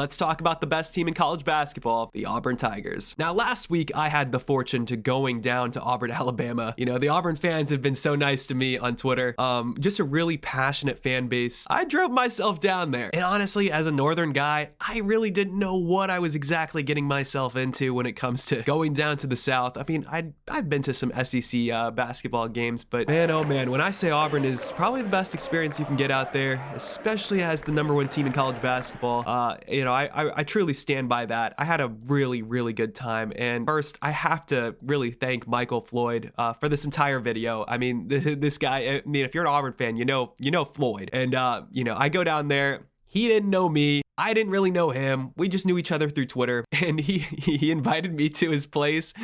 Let's talk about the best team in college basketball, the Auburn Tigers. Now, last week I had the fortune to going down to Auburn, Alabama. You know, the Auburn fans have been so nice to me on Twitter. Just a really passionate fan base. I drove myself down there. And honestly, as a Northern guy, I really didn't know what I was exactly getting myself into when it comes to going down to the South. I mean, I've been to some SEC basketball games, but man, oh man, when I say Auburn is probably the best experience you can get out there, especially as the #1 team in college basketball, you know, I truly stand by that. I had a really, really good time. And first, I have to really thank Michael Floyd for this entire video. I mean, this guy, I mean, if you're an Auburn fan, you know Floyd. And, you know, I go down there. He didn't know me. I didn't really know him. We just knew each other through Twitter, and he invited me to his place,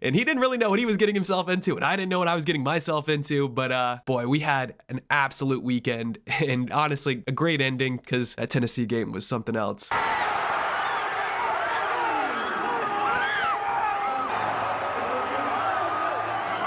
and he didn't really know what he was getting himself into, and I didn't know what I was getting myself into, but boy, we had an absolute weekend, and honestly, a great ending, because that Tennessee game was something else.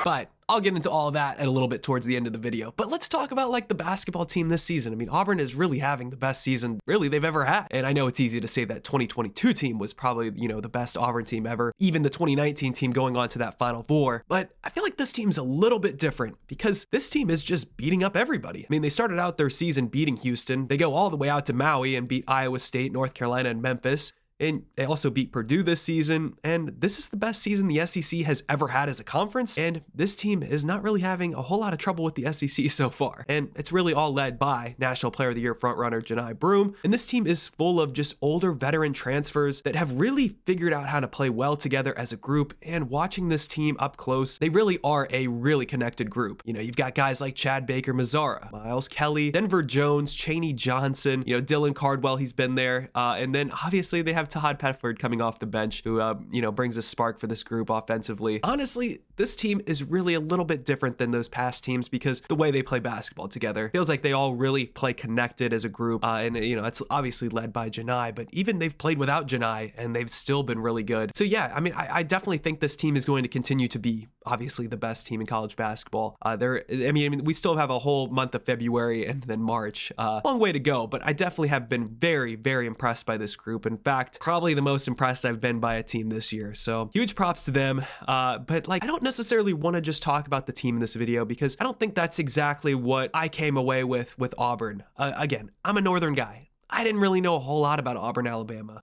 But I'll get into all of that a little bit towards the end of the video. But let's talk about like the basketball team this season. I mean, Auburn is really having the best season really they've ever had. And I know it's easy to say that 2022 team was probably, you know, the best Auburn team ever. Even the 2019 team going on to that Final Four. But I feel like this team's a little bit different because this team is just beating up everybody. I mean, they started out their season beating Houston. They go all the way out to Maui and beat Iowa State, North Carolina, and Memphis. And they also beat Purdue this season, and this is the best season the SEC has ever had as a conference, and this team is not really having a whole lot of trouble with the SEC so far. And it's really all led by National Player of the Year frontrunner Johni Broome, and this team is full of just older veteran transfers that have really figured out how to play well together as a group, and watching this team up close, they really are a really connected group. You know, you've got guys like Chad Baker-Mazara, Miles Kelly, Denver Jones, Chaney Johnson, you know, Dylan Cardwell, he's been there, and then obviously they have Todd Petford coming off the bench who, you know, brings a spark for this group offensively. Honestly, this team is really a little bit different than those past teams because the way they play basketball together feels like they all really play connected as a group. And, you know, it's obviously led by Johni, but even they've played without Johni and they've still been really good. So yeah, I mean, I definitely think this team is going to continue to be obviously the best team in college basketball. I mean, we still have a whole month of February and then March. Long way to go, but I definitely have been very, very impressed by this group. In fact, probably the most impressed I've been by a team this year. So huge props to them. But like, I don't necessarily want to just talk about the team in this video because I don't think that's exactly what I came away with Auburn. Again, I'm a Northern guy. I didn't really know a whole lot about Auburn, Alabama.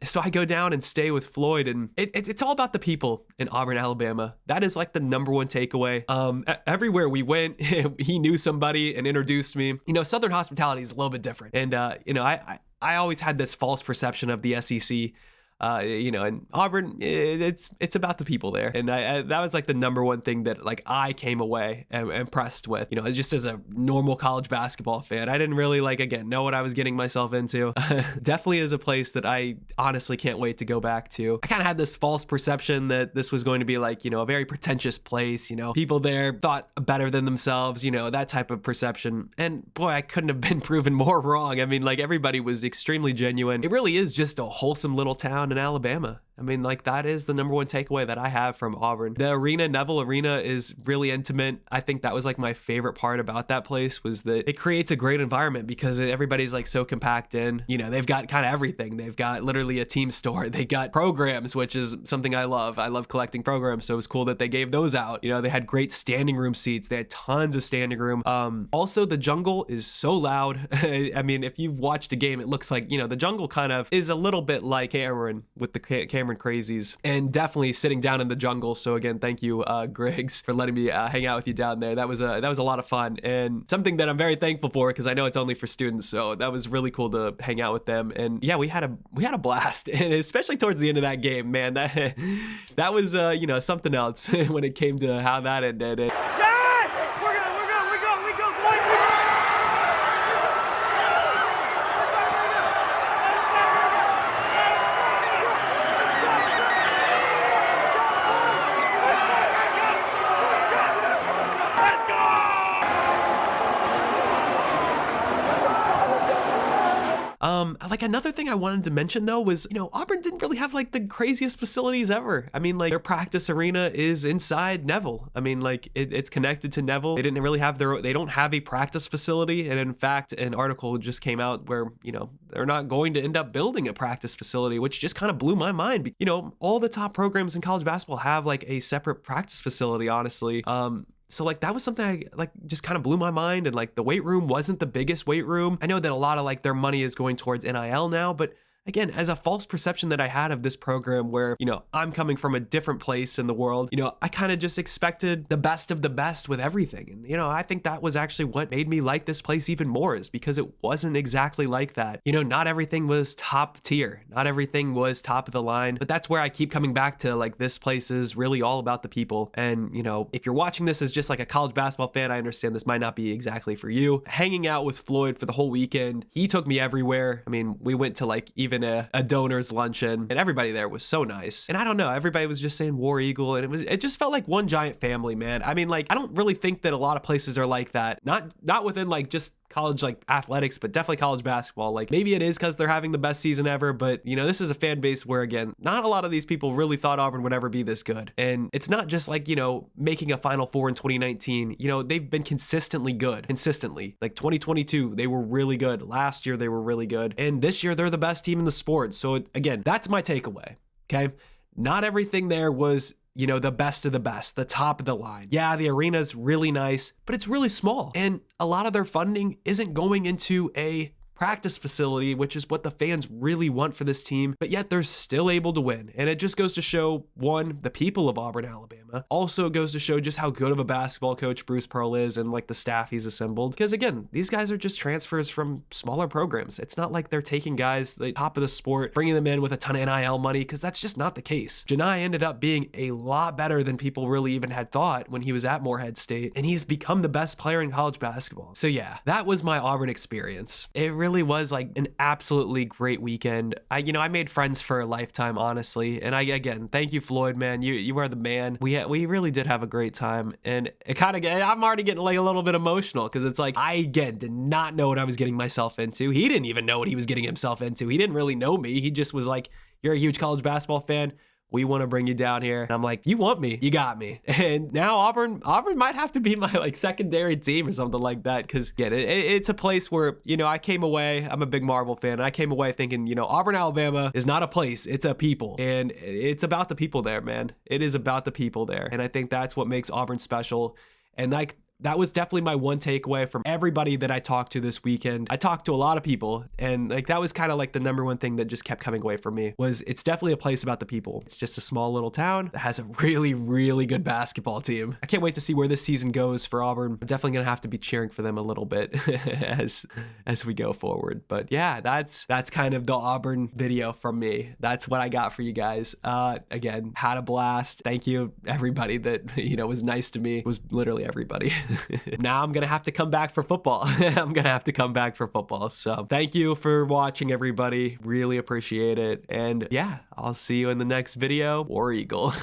So I go down and stay with Floyd, and it's all about the people in Auburn, Alabama. That is like the #1 takeaway. Everywhere we went, he knew somebody and introduced me. You know, Southern hospitality is a little bit different. And, you know, I always had this false perception of the SEC. You know, and Auburn, it's about the people there. And that was like the #1 thing that like I came away impressed with, you know, just as a normal college basketball fan. I didn't really like, again, know what I was getting myself into. Definitely is a place that I honestly can't wait to go back to. I kind of had this false perception that this was going to be like, you know, a very pretentious place, you know, people there thought better than themselves, you know, that type of perception. And boy, I couldn't have been proven more wrong. I mean, like everybody was extremely genuine. It really is just a wholesome little town in Alabama. I mean, like that is the #1 takeaway that I have from Auburn. The arena, Neville Arena, is really intimate. I think that was like my favorite part about that place was that it creates a great environment because everybody's like so compact in. You know, they've got kind of everything. They've got literally a team store. They got programs, which is something I love. I love collecting programs, so it was cool that they gave those out. You know, they had great standing room seats. They had tons of standing room. Also, the jungle is so loud. I mean, if you've watched a game, it looks like, you know, the jungle kind of is a little bit like Cameron with the Cameron Crazies, and definitely sitting down in the jungle. So again, thank you, Griggs, for letting me hang out with you down there. That was a lot of fun and something that I'm very thankful for because I know it's only for students. So that was really cool to hang out with them. And yeah, we had a blast, and especially towards the end of that game, man. That was you know, something else when it came to how that ended. Like another thing I wanted to mention though was, Auburn didn't really have like the craziest facilities ever. I mean, like their practice arena is inside Neville. I mean, like it's connected to Neville. They didn't really have they don't have a practice facility. And in fact, an article just came out where, they're not going to end up building a practice facility, which just kind of blew my mind. All the top programs in college basketball have like a separate practice facility, honestly. So like that was something I like just kind of blew my mind. And like the weight room wasn't the biggest weight room. I know that a lot of like their money is going towards NIL now, but again, as a false perception that I had of this program where, I'm coming from a different place in the world, I kind of just expected the best of the best with everything. And, I think that was actually what made me like this place even more, is because it wasn't exactly like that. Not everything was top tier. Not everything was top of the line. But that's where I keep coming back to, like, this place is really all about the people. And, if you're watching this as just like a college basketball fan, I understand this might not be exactly for you. Hanging out with Floyd for the whole weekend, he took me everywhere. I mean, we went to like even a donor's luncheon, and everybody there was so nice. And I don't know, everybody was just saying War Eagle, and it just felt like one giant family, man. I mean, like, I don't really think that a lot of places are like that. Not within like just college like athletics, but definitely college basketball. Like maybe it is because they're having the best season ever, but this is a fan base where, again, not a lot of these people really thought Auburn would ever be this good. And it's not just like, making a Final Four in 2019. They've been consistently good. Like 2022, they were really good. Last year, they were really good. And this year, they're the best team in the sport. So again, that's my takeaway. Okay. Not everything there was the best of the best, the top of the line. Yeah, the arena's really nice, but it's really small. And a lot of their funding isn't going into a practice facility, which is what the fans really want for this team, but yet they're still able to win. And it just goes to show, one, the people of Auburn, Alabama. Also goes to show just how good of a basketball coach Bruce Pearl is and like the staff he's assembled. Because again, these guys are just transfers from smaller programs. It's not like they're taking guys the top of the sport, bringing them in with a ton of NIL money, because that's just not the case. Janai ended up being a lot better than people really even had thought when he was at Morehead State, and he's become the best player in college basketball. So yeah, that was my Auburn experience. It really was like an absolutely great weekend. I made friends for a lifetime, honestly. And again, thank you, Floyd, man. You are the man. We really did have a great time. And it kind of, I'm already getting like a little bit emotional, because it's like, I again did not know what I was getting myself into. He didn't even know what he was getting himself into. He didn't really know me. He just was like, you're a huge college basketball fan. We want to bring you down here. And I'm like, you want me? You got me. And now Auburn might have to be my like secondary team or something like that. Because again, it's a place where, I came away, I'm a big Marvel fan, and I came away thinking, Auburn, Alabama is not a place, it's a people. And it's about the people there, man. It is about the people there. And I think that's what makes Auburn special. And like, that was definitely my one takeaway from everybody that I talked to this weekend. I talked to a lot of people, and like that was kind of like the number one thing that just kept coming away from me, was it's definitely a place about the people. It's just a small little town that has a really, really good basketball team. I can't wait to see where this season goes for Auburn. I'm definitely gonna have to be cheering for them a little bit as we go forward. But yeah, that's kind of the Auburn video from me. That's what I got for you guys. Again, had a blast. Thank you everybody that was nice to me. It was literally everybody. Now I'm gonna have to come back for football. So thank you for watching, everybody. Really appreciate it. And yeah, I'll see you in the next video. War Eagle.